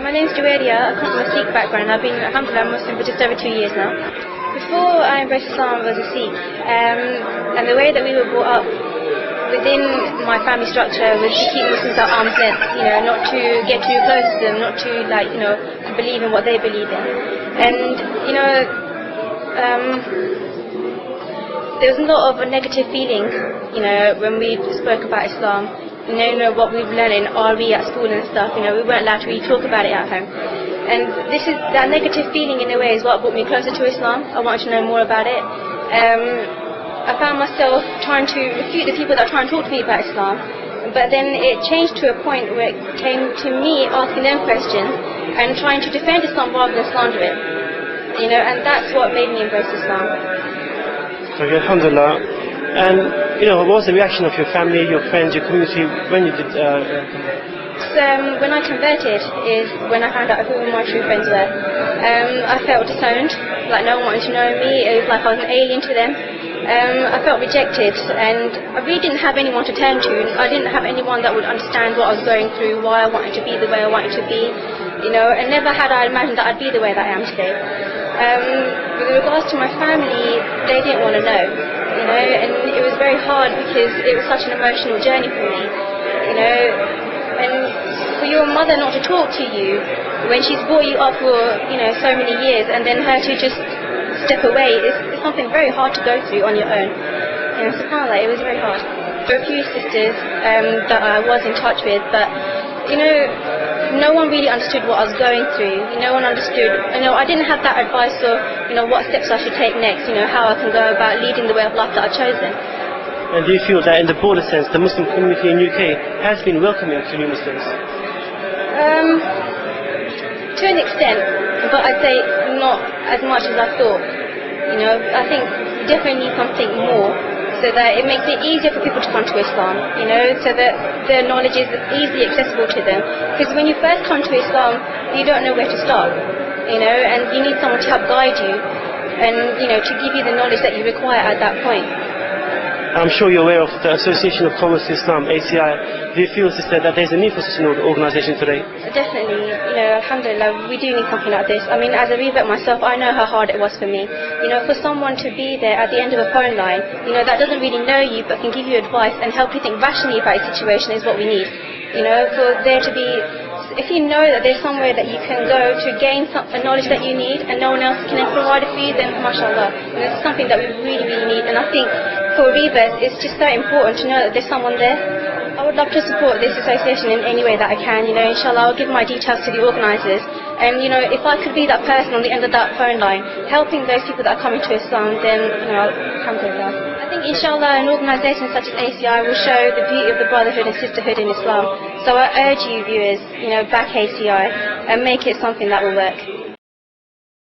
My name's Juwaria. I come from a Sikh background. I've been, alhamdulillah, Muslim for just over 2 years now. Before I embraced Islam, I was a Sikh. And the way that we were brought up within my family structure was to keep Muslims at arm's length, not to get too close to them, not to, to believe in what they believe in. And, there was a lot of a negative feeling, when we spoke about Islam. What we've learned in RE at school and stuff, we weren't allowed to really talk about it at home. And that negative feeling in a way is what brought me closer to Islam. I wanted to know more about it. I found myself trying to refute the people that try and talk to me about Islam, but then it changed to a point where it came to me asking them questions and trying to defend Islam rather than slander it. And that's what made me embrace Islam. Okay, alhamdulillah. And what was the reaction of your family, your friends, your community when you did? When I converted is when I found out who my true friends were. I felt disowned, like no one wanted to know me. It was like I was an alien to them. I felt rejected, and I really didn't have anyone to turn to. I didn't have anyone that would understand what I was going through, why I wanted to be the way I wanted to be. And never had I imagined that I'd be the way that I am today. With regards to my family, they didn't want to know. And it was very hard because it was such an emotional journey for me, and for your mother not to talk to you when she's brought you up for, so many years, and then her to just step away is something very hard to go through on your own. SubhanAllah, it was very hard. There were a few sisters that I was in touch with, but, no one really understood what I was going through. No one understood. I didn't have that advice of, what steps I should take next. How I can go about leading the way of life that I've chosen. And do you feel that in the broader sense, the Muslim community in UK has been welcoming to new Muslims? To an extent, but I'd say not as much as I thought. I think we definitely need something more, so that it makes it easier for people to come to Islam, so that the knowledge is easily accessible to them. Because when you first come to Islam, you don't know where to start, and you need someone to help guide you, and, to give you the knowledge that you require at that point. I'm sure you're aware of the Association of Converts to Islam, ACI. Do you feel, sister, that there's a need for such an organisation today? Definitely. Alhamdulillah, we do need something like this. As a revert myself, I know how hard it was for me. For someone to be there at the end of a phone line, that doesn't really know you but can give you advice and help you think rationally about your situation is what we need. For there to be, if you know that there's somewhere that you can go to gain a knowledge that you need and no one else can provide it for you, then mashallah. It's something that we really, really need. And I think for rebirth, it's just so important to know that there's someone there. I would love to support this association in any way that I can. Inshallah, I'll give my details to the organisers. And, if I could be that person on the end of that phone line, helping those people that are coming to Islam, then, alhamdulillah. I think, inshallah, an organisation such as ACI will show the beauty of the brotherhood and sisterhood in Islam. So I urge you, viewers, back ACI and make it something that will work.